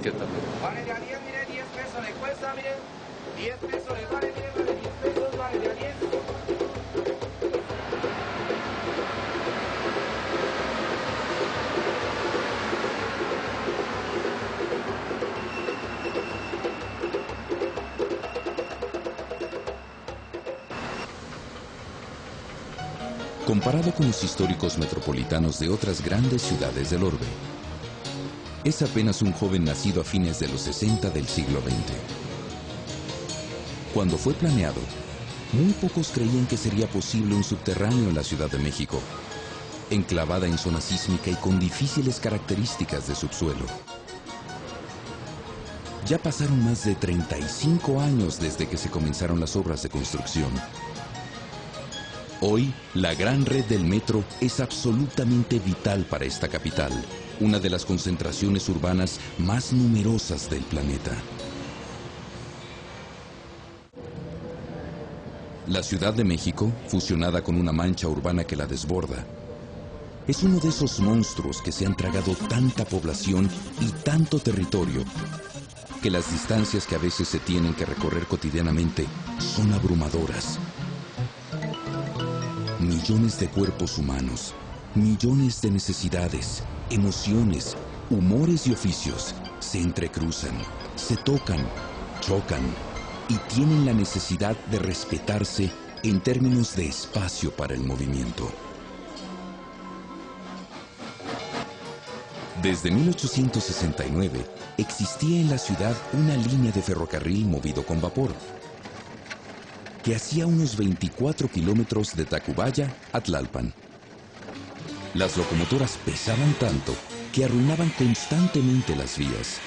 etiqueta. Vale de a 10, mire, 10 pesos le cuesta, mire. 10 pesos le vale, mire, vale 10 pesos, vale de a 10. Comparado con los históricos metropolitanos de otras grandes ciudades del orbe, es apenas un joven nacido a fines de los 60 del siglo XX. Cuando fue planeado, muy pocos creían que sería posible un subterráneo en la Ciudad de México, enclavada en zona sísmica y con difíciles características de subsuelo. Ya pasaron más de 35 años desde que se comenzaron las obras de construcción. Hoy, la gran red del metro es absolutamente vital para esta capital, una de las concentraciones urbanas más numerosas del planeta. La Ciudad de México, fusionada con una mancha urbana que la desborda, es uno de esos monstruos que se han tragado tanta población y tanto territorio, que las distancias que a veces se tienen que recorrer cotidianamente son abrumadoras. Millones de cuerpos humanos, millones de necesidades, emociones, humores y oficios se entrecruzan, se tocan, chocan y tienen la necesidad de respetarse en términos de espacio para el movimiento. Desde 1869 existía en la ciudad una línea de ferrocarril movido con vapor, que hacía unos 24 kilómetros de Tacubaya a Tlalpan. Las locomotoras pesaban tanto que arruinaban constantemente las vías.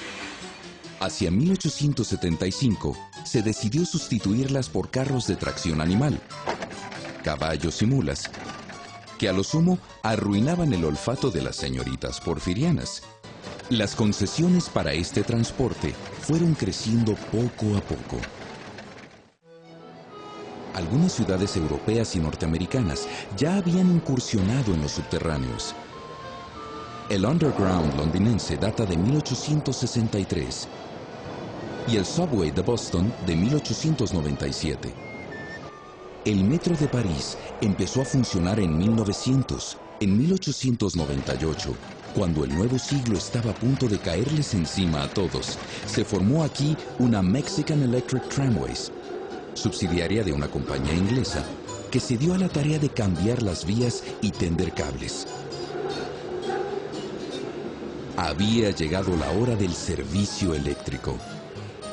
Hacia 1875 se decidió sustituirlas por carros de tracción animal, caballos y mulas, que a lo sumo arruinaban el olfato de las señoritas porfirianas. Las concesiones para este transporte fueron creciendo poco a poco. Algunas ciudades europeas y norteamericanas ya habían incursionado en los subterráneos. El Underground londinense data de 1863 y el Subway de Boston de 1897. El Metro de París empezó a funcionar en 1900. En 1898, cuando el nuevo siglo estaba a punto de caerles encima a todos, se formó aquí una Mexican Electric Tramways, subsidiaria de una compañía inglesa, que se dio a la tarea de cambiar las vías y tender cables. Había llegado la hora del servicio eléctrico.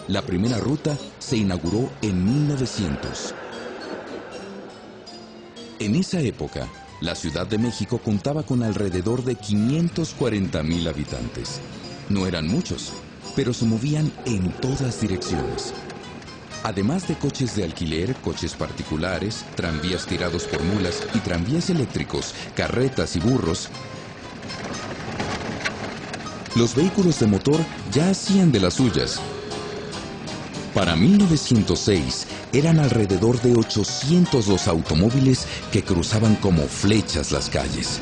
La primera ruta se inauguró en 1900. En esa época, la Ciudad de México contaba con alrededor de 540,000 habitantes. No eran muchos, pero se movían en todas direcciones. Además de coches de alquiler, coches particulares, tranvías tirados por mulas y tranvías eléctricos, carretas y burros, los vehículos de motor ya hacían de las suyas. Para 1906 eran alrededor de 800 los automóviles que cruzaban como flechas las calles,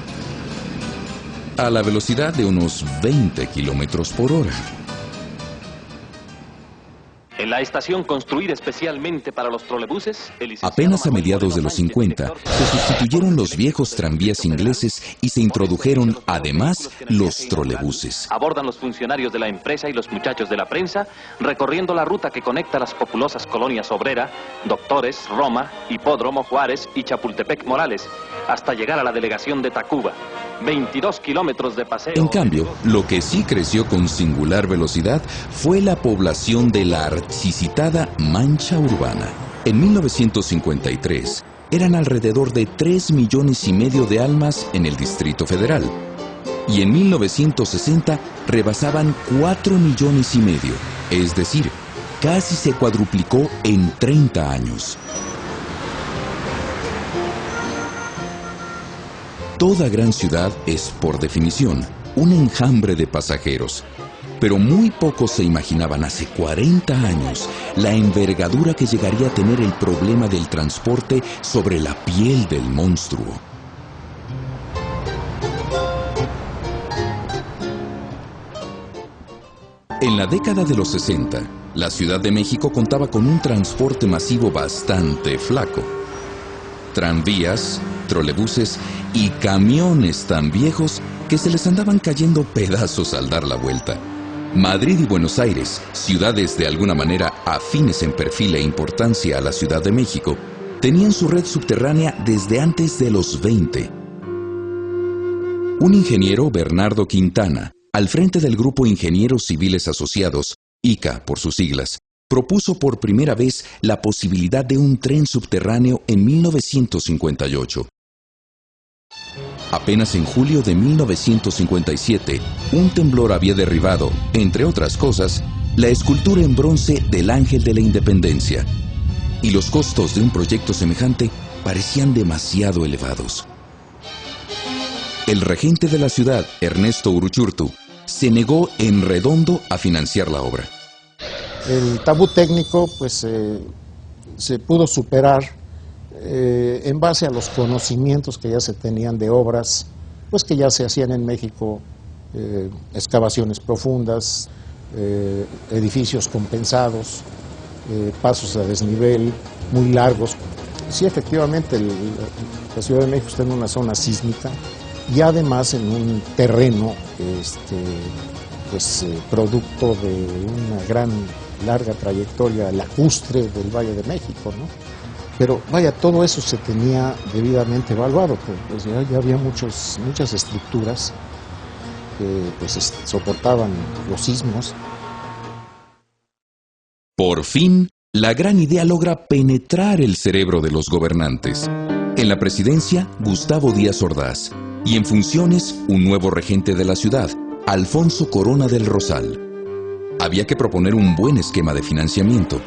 a la velocidad de unos 20 kilómetros por hora. En la estación construida especialmente para los trolebuses, apenas a mediados de los 50, se sustituyeron los viejos tranvías ingleses y se introdujeron, además, los trolebuses. Abordan los funcionarios de la empresa y los muchachos de la prensa, recorriendo la ruta que conecta las populosas colonias Obrera, Doctores, Roma, Hipódromo, Juárez y Chapultepec Morales, hasta llegar a la delegación de Tacuba. 22 kilómetros de paseo. En cambio, lo que sí creció con singular velocidad fue la población de la archicitada mancha urbana. En 1953, eran alrededor de 3,5 millones de almas en el Distrito Federal. Y en 1960 rebasaban 4,5 millones, es decir, casi se cuadruplicó en 30 años. Toda gran ciudad es, por definición, un enjambre de pasajeros, pero muy pocos se imaginaban hace 40 años la envergadura que llegaría a tener el problema del transporte sobre la piel del monstruo. En la década de los 60, la Ciudad de México contaba con un transporte masivo bastante flaco. Tranvías, trolebuses y camiones tan viejos que se les andaban cayendo pedazos al dar la vuelta. Madrid y Buenos Aires, ciudades de alguna manera afines en perfil e importancia a la Ciudad de México, tenían su red subterránea desde antes de los 20. Un ingeniero, Bernardo Quintana, al frente del Grupo Ingenieros Civiles Asociados, ICA por sus siglas, propuso por primera vez la posibilidad de un tren subterráneo en 1958. Apenas en julio de 1957, un temblor había derribado, entre otras cosas, la escultura en bronce del Ángel de la Independencia, y los costos de un proyecto semejante parecían demasiado elevados. El regente de la ciudad, Ernesto Uruchurtu, se negó en redondo a financiar la obra. El tabú técnico pues se pudo superar en base a los conocimientos que ya se tenían de obras pues que ya se hacían en México, excavaciones profundas, edificios compensados, pasos a desnivel muy largos. Sí, efectivamente la Ciudad de México está en una zona sísmica y además en un terreno producto de una gran larga trayectoria lacustre del Valle de México, ¿no? Pero vaya, todo eso se tenía debidamente evaluado, pues ya había muchas estructuras que pues soportaban los sismos. Por fin, la gran idea logra penetrar el cerebro de los gobernantes. En la presidencia, Gustavo Díaz Ordaz, y en funciones, un nuevo regente de la ciudad, Alfonso Corona del Rosal. Había que proponer un buen esquema de financiamiento.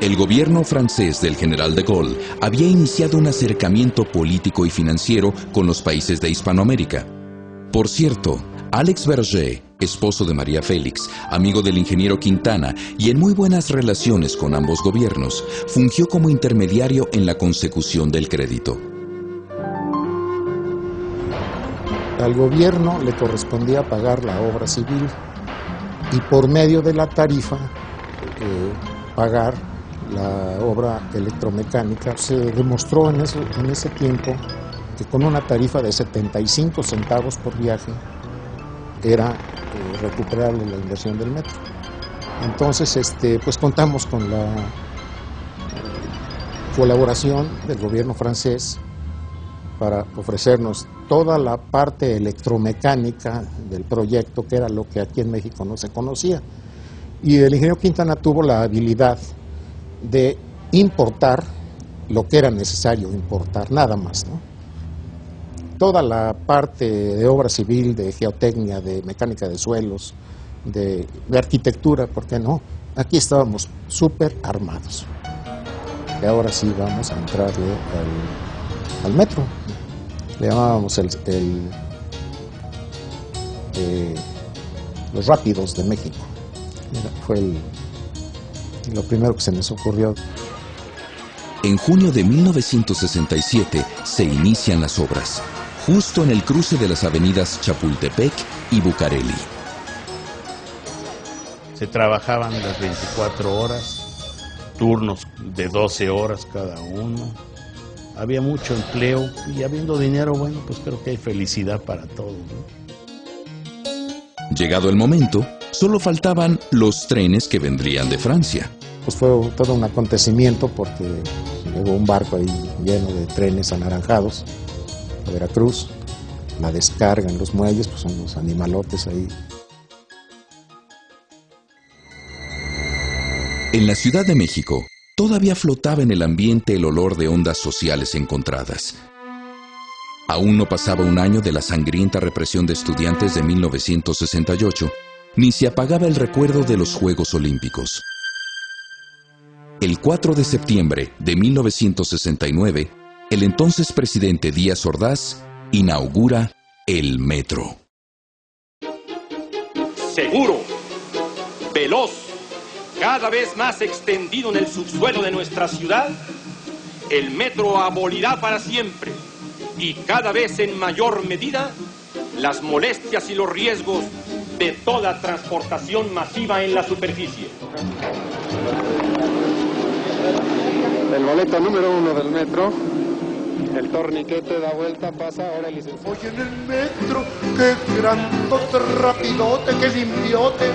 El gobierno francés del general de Gaulle había iniciado un acercamiento político y financiero con los países de Hispanoamérica. Por cierto, Alex Berger, esposo de María Félix, amigo del ingeniero Quintana y en muy buenas relaciones con ambos gobiernos, fungió como intermediario en la consecución del crédito. Al gobierno le correspondía pagar la obra civil y por medio de la tarifa pagar la obra electromecánica. Se demostró en ese tiempo que con una tarifa de 75 centavos por viaje era recuperable la inversión del metro. Entonces, pues contamos con la colaboración del gobierno francés para ofrecernos toda la parte electromecánica del proyecto, que era lo que aquí en México no se conocía. Y el ingeniero Quintana tuvo la habilidad de importar lo que era necesario importar, nada más, ¿no? Toda la parte de obra civil, de geotecnia, de mecánica de suelos, de arquitectura, ¿por qué no? Aquí estábamos súper armados. Y ahora sí vamos a entrarle al metro. Le llamábamos los rápidos de México. Fue lo primero que se nos ocurrió. En junio de 1967 se inician las obras, justo en el cruce de las avenidas Chapultepec y Bucareli. Se trabajaban las 24 horas, turnos de 12 horas cada uno. Había mucho empleo y habiendo dinero, bueno, pues creo que hay felicidad para todos, ¿no? Llegado el momento, solo faltaban los trenes que vendrían de Francia. Pues fue todo un acontecimiento porque llegó un barco ahí lleno de trenes anaranjados a Veracruz, la descarga en los muelles, pues son los animalotes ahí. En la Ciudad de México, todavía flotaba en el ambiente el olor de ondas sociales encontradas. Aún no pasaba un año de la sangrienta represión de estudiantes de 1968, ni se apagaba el recuerdo de los Juegos Olímpicos. El 4 de septiembre de 1969, el entonces presidente Díaz Ordaz inaugura el metro. Seguro, veloz, cada vez más extendido en el subsuelo de nuestra ciudad, el metro abolirá para siempre y cada vez en mayor medida las molestias y los riesgos de toda transportación masiva en la superficie. El boleto número 1 del metro, el torniquete da vuelta, pasa, ahora el licenciado. Oye, en el metro, qué grandote, rapidote, qué limpiote,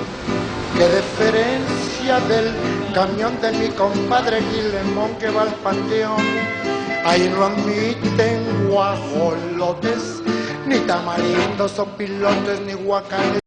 qué diferencia del camión de mi compadre Guillemón que va al panteón. Ahí no admiten guajolotes, ni tamarindos o pilotes, ni guacales